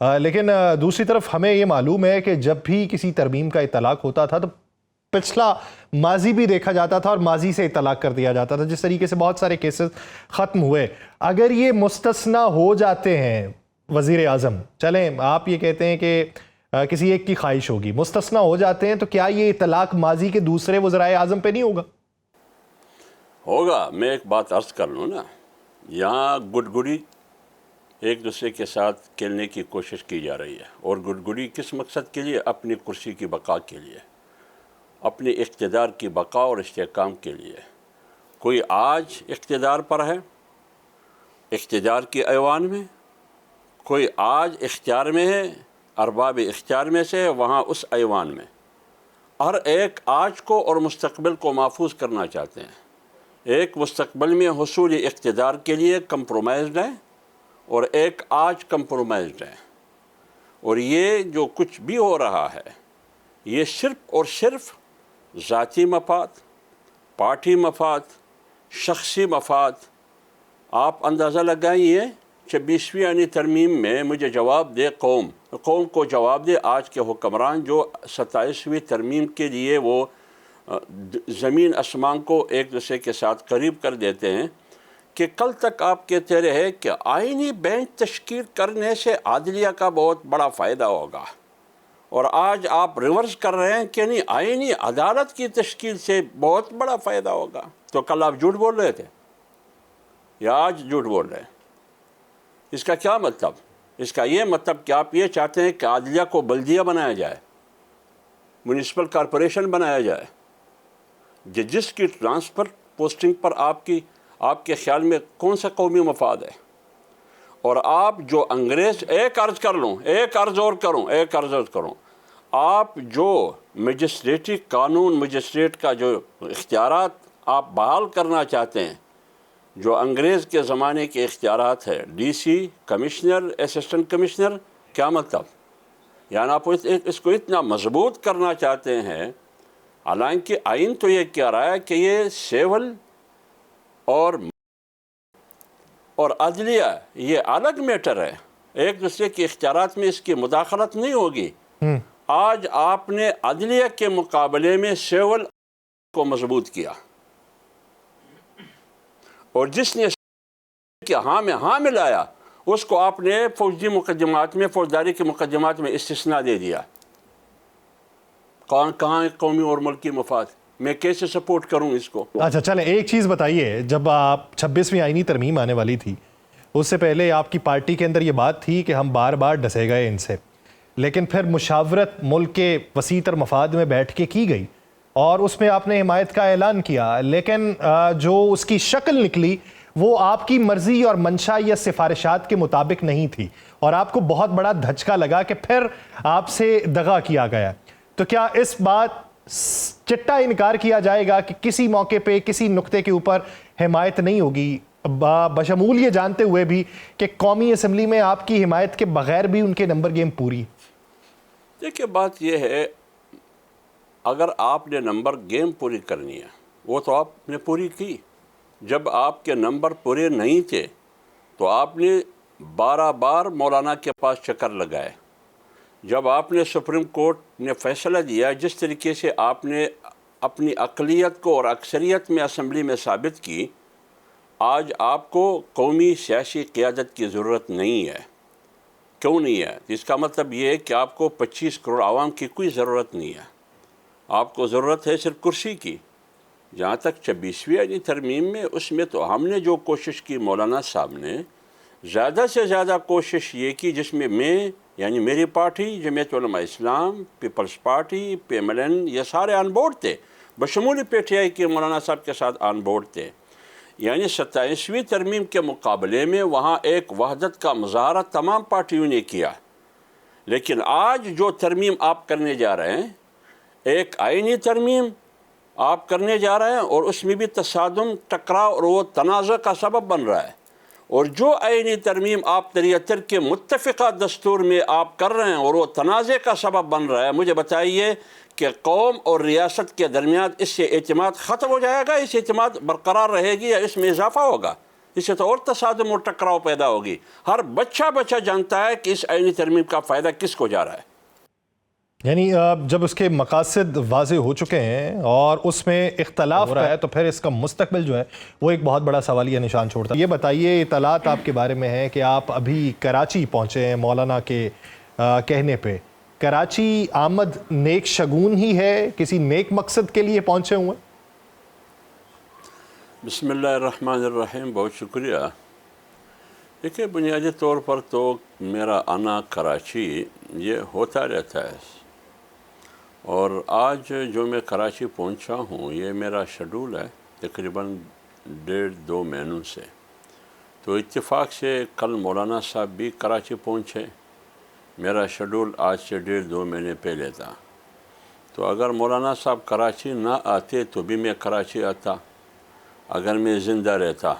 لیکن دوسری طرف ہمیں یہ معلوم ہے کہ جب بھی کسی ترمیم کا اطلاق ہوتا تھا تو پچھلا ماضی بھی دیکھا جاتا تھا اور ماضی سے اطلاق کر دیا جاتا تھا، جس طریقے سے بہت سارے کیسز ختم ہوئے۔ اگر یہ مستثنی ہو جاتے ہیں وزیر اعظم، چلیں آپ یہ کہتے ہیں کہ کسی ایک کی خواہش ہوگی، مستثنی ہو جاتے ہیں تو کیا یہ اطلاق ماضی کے دوسرے وزرائے اعظم پہ نہیں ہوگا؟ ہوگا۔ میں ایک بات عرض کر لوں نا، یہاں گڈگڈی ایک دوسرے کے ساتھ کھیلنے کی کوشش کی جا رہی ہے، اور گڈگڈی کس مقصد کے لیے؟ اپنی کرسی کی بقا کے لیے، اپنی اقتدار کی بقا اور استحکام کے لیے۔ کوئی آج اقتدار پر ہے، اقتدار کی ایوان میں، کوئی آج اختیار میں ہے، ارباب اختیار میں سے وہاں اس ایوان میں۔ ہر ایک آج کو اور مستقبل کو محفوظ کرنا چاہتے ہیں۔ ایک مستقبل میں حصول اقتدار کے لیے کمپرومائزڈ ہے، اور ایک آج کمپرومائزڈ ہے۔ اور یہ جو کچھ بھی ہو رہا ہے، یہ صرف اور صرف ذاتی مفاد، پارٹی مفاد، شخصی مفاد۔ آپ اندازہ لگائیے 26ویں ترمیم میں مجھے جواب دے قوم کو جواب دے آج کے حکمران جو 27ویں ترمیم کے لیے وہ زمین آسمان کو ایک دوسرے کے ساتھ قریب کر دیتے ہیں، کہ کل تک آپ کہتے رہے کہ آئینی بینچ تشکیل کرنے سے عدلیہ کا بہت بڑا فائدہ ہوگا، اور آج آپ ریورس کر رہے ہیں کہ نہیں، آئینی عدالت کی تشکیل سے بہت بڑا فائدہ ہوگا۔ تو کل آپ جھوٹ بول رہے تھے یا آج جھوٹ بول رہے ہیں؟ اس کا کیا مطلب؟ اس کا یہ مطلب کہ آپ یہ چاہتے ہیں کہ عدلیہ کو بلدیہ بنایا جائے، میونسپل کارپوریشن بنایا جائے، جس کی ٹرانسفر پوسٹنگ پر آپ کے خیال میں کون سا قومی مفاد ہے؟ اور آپ جو انگریز، ایک عرض اور کروں، آپ جو مجسٹریٹی قانون، مجسٹریٹ کا جو اختیارات آپ بحال کرنا چاہتے ہیں، جو انگریز کے زمانے کے اختیارات ہے، D C, commissioner, assistant commissioner, کیا مطلب؟ یعنی آپ اس کو اتنا مضبوط کرنا چاہتے ہیں، حالانکہ آئین تو یہ کہہ رہا ہے کہ یہ سیول اور عدلیہ یہ الگ میٹر ہے، ایک دوسرے کے اختیارات میں اس کی مداخلت نہیں ہوگی۔ آج آپ نے عدلیہ کے مقابلے میں سیول کو مضبوط کیا، اور جس نے کہ ہاں میں ہاں ملایا، اس کو آپ نے فوجداری کے مقدمات میں استثناء دے دیا۔ کہاں قومی اور ملکی مفاد؟ میں کیسے سپورٹ کروں اس کو؟ اچھا چلیں ایک چیز بتائیے، جب آپ 26ویں آئینی ترمیم آنے والی تھی، اس سے پہلے آپ کی پارٹی کے اندر یہ بات تھی کہ ہم بار بار ڈسے گئے ان سے، لیکن پھر مشاورت ملک کے وسیع تر مفاد میں بیٹھ کے کی گئی، اور اس میں آپ نے حمایت کا اعلان کیا، لیکن جو اس کی شکل نکلی وہ آپ کی مرضی اور منشا یا سفارشات کے مطابق نہیں تھی، اور آپ کو بہت بڑا دھچکا لگا کہ پھر آپ سے دغا کیا گیا۔ تو کیا اس بات چٹا انکار کیا جائے گا کہ کسی موقع پہ کسی نقطے کے اوپر حمایت نہیں ہوگی، بشمول یہ جانتے ہوئے بھی کہ قومی اسمبلی میں آپ کی حمایت کے بغیر بھی ان کے نمبر گیم پوری؟ دیکھیے بات یہ ہے، اگر آپ نے نمبر گیم پوری کرنی ہے، وہ تو آپ نے پوری کی۔ جب آپ کے نمبر پورے نہیں تھے تو آپ نے 12 بار مولانا کے پاس چکر لگائے۔ جب آپ نے سپریم کورٹ نے فیصلہ دیا، جس طریقے سے آپ نے اپنی اقلیت کو اور اکثریت میں اسمبلی میں ثابت کی، آج آپ کو قومی سیاسی قیادت کی ضرورت نہیں ہے۔ کیوں نہیں ہے؟ اس کا مطلب یہ ہے کہ آپ کو 25 کروڑ عوام کی کوئی ضرورت نہیں ہے، آپ کو ضرورت ہے صرف کرسی کی۔ جہاں تک 26ویں ترمیم میں، اس میں تو ہم نے جو کوشش کی، مولانا صاحب نے زیادہ سے زیادہ کوشش یہ کی، جس میں میں یعنی میری پارٹی جمعیت Ulema Islam, Peoples party, PMLN، یہ سارے آن بورڈ تھے، بشمول PTI کے مولانا صاحب کے ساتھ آن بورڈ تھے۔ یعنی 27ویں ترمیم کے مقابلے میں وہاں ایک وحدت کا مظاہرہ تمام پارٹیوں نے کیا۔ لیکن آج جو ترمیم آپ کرنے جا رہے ہیں، ایک آئینی ترمیم آپ کرنے جا رہے ہیں، اور اس میں بھی تصادم، ٹکراؤ اور وہ تنازع کا سبب بن رہا ہے۔ اور جو آئینی ترمیم آپ 73 کے متفقہ دستور میں آپ کر رہے ہیں اور وہ تنازع کا سبب بن رہا ہے، مجھے بتائیے کہ قوم اور ریاست کے درمیان اس سے اعتماد ختم ہو جائے گا، اس اعتماد برقرار رہے گی یا اس میں اضافہ ہوگا؟ اس سے تو اور تصادم اور ٹکراؤ پیدا ہوگی. ہر بچہ جانتا ہے کہ اس آئینی ترمیم کا فائدہ کس کو جا رہا ہے. یعنی جب اس کے مقاصد واضح ہو چکے ہیں اور اس میں اختلاف ہو رہا ہے تو پھر اس کا مستقبل جو ہے وہ ایک بہت بڑا سوالیہ نشان چھوڑتا ہے. یہ بتائیے، اطلاعات آپ کے بارے میں ہے کہ آپ ابھی کراچی پہنچے ہیں مولانا کے کہنے پہ. کراچی آمد نیک شگون ہی ہے، کسی نیک مقصد کے لیے پہنچے ہوئے ہیں؟ بسم اللہ الرحمن الرحیم. بہت شکریہ. دیکھیے، بنیادی طور پر تو میرا آنا کراچی یہ ہوتا رہتا ہے، اور آج جو میں کراچی پہنچا ہوں یہ میرا شیڈول ہے تقریباً 1.5-2 مہینوں سے. تو اتفاق سے کل مولانا صاحب بھی کراچی پہنچے. میرا شیڈول آج سے 1.5-2 مہینے پہلے تھا. تو اگر مولانا صاحب کراچی نہ آتے تو بھی میں کراچی آتا اگر میں زندہ رہتا.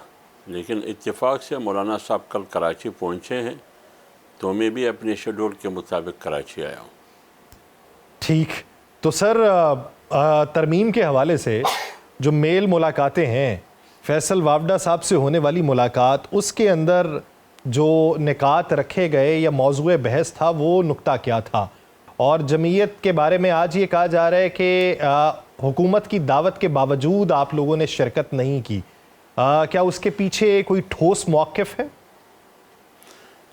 لیکن اتفاق سے مولانا صاحب کل کراچی پہنچے ہیں تو میں بھی اپنے شیڈول کے مطابق کراچی آیا ہوں. ٹھیک. تو سر، ترمیم کے حوالے سے جو میل ملاقاتیں ہیں، فیصل وافدہ صاحب سے ہونے والی ملاقات، اس کے اندر جو نکات رکھے گئے یا موضوع بحث تھا وہ نکتہ کیا تھا؟ اور جمعیت کے بارے میں آج یہ کہا جا رہا ہے کہ حکومت کی دعوت کے باوجود آپ لوگوں نے شرکت نہیں کی. کیا اس کے پیچھے کوئی ٹھوس موقف ہے؟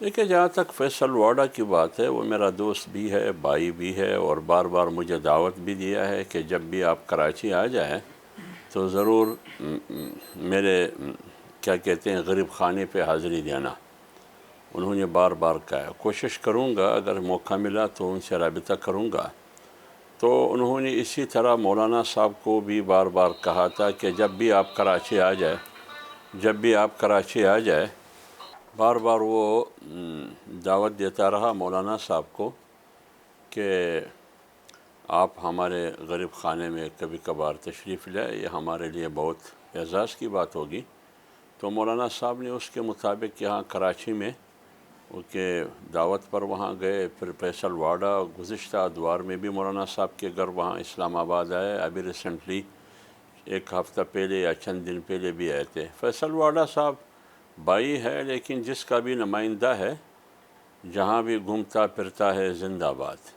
دیکھیں، جہاں تک فیصل واڈا کی بات ہے، وہ میرا دوست بھی ہے، بھائی بھی ہے، اور بار بار مجھے دعوت بھی دیا ہے کہ جب بھی آپ کراچی آ جائیں تو ضرور میرے کیا کہتے ہیں غریب خانے پہ حاضری دینا. انہوں نے بار بار کہا. کوشش کروں گا، اگر موقع ملا تو ان سے رابطہ کروں گا. تو انہوں نے اسی طرح مولانا صاحب کو بھی بار بار کہا تھا کہ جب بھی آپ کراچی آ جائے، بار بار وہ دعوت دیتا رہا مولانا صاحب کو کہ آپ ہمارے غریب خانے میں کبھی کبھار تشریف لائے، یہ ہمارے لیے بہت اعزاز کی بات ہوگی. تو مولانا صاحب نے اس کے مطابق یہاں کراچی میں کہ دعوت پر وہاں گئے. پھر فیصل واڈا گزشتہ ادوار میں بھی مولانا صاحب کے گھر وہاں اسلام آباد آئے. ابھی ریسنٹلی 1 ہفتہ پہلے یا چند دن پہلے بھی آئے تھے. فیصل واڈا صاحب بھائی ہے، لیکن جس کا بھی نمائندہ ہے، جہاں بھی گھومتا پھرتا ہے زندہ باد.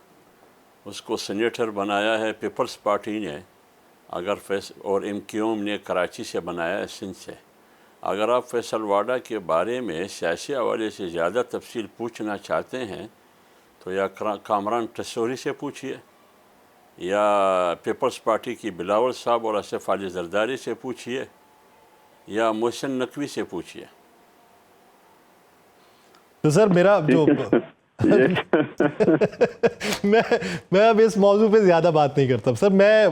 اس کو سینیٹر بنایا ہے پیپلز پارٹی نے، اور MQM نے کراچی سے بنایا ہے، سندھ سے. اگر آپ فیصل واڈا کے بارے میں سیاسی حوالے سے زیادہ تفصیل پوچھنا چاہتے ہیں تو یا کامران ٹسوری سے پوچھیے، یا پیپلز پارٹی کی بلاول صاحب اور آصف علی زرداری سے پوچھیے، یا محسن نقوی سے پوچھیے. تو سر میرا جو میں اب اس موضوع پہ زیادہ بات نہیں کرتا سر. میں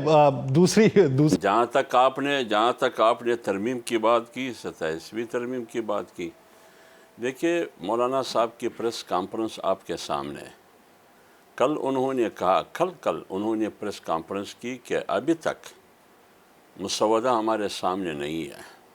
دوسری جہاں تک آپ نے ترمیم کی بات کی، 27ویں ترمیم کی بات کی. دیکھیے، مولانا صاحب کی پریس کانفرنس آپ کے سامنے ہے. کل انہوں نے کہا، کل انہوں نے پریس کانفرنس کی کہ ابھی تک مسودہ ہمارے سامنے نہیں ہے.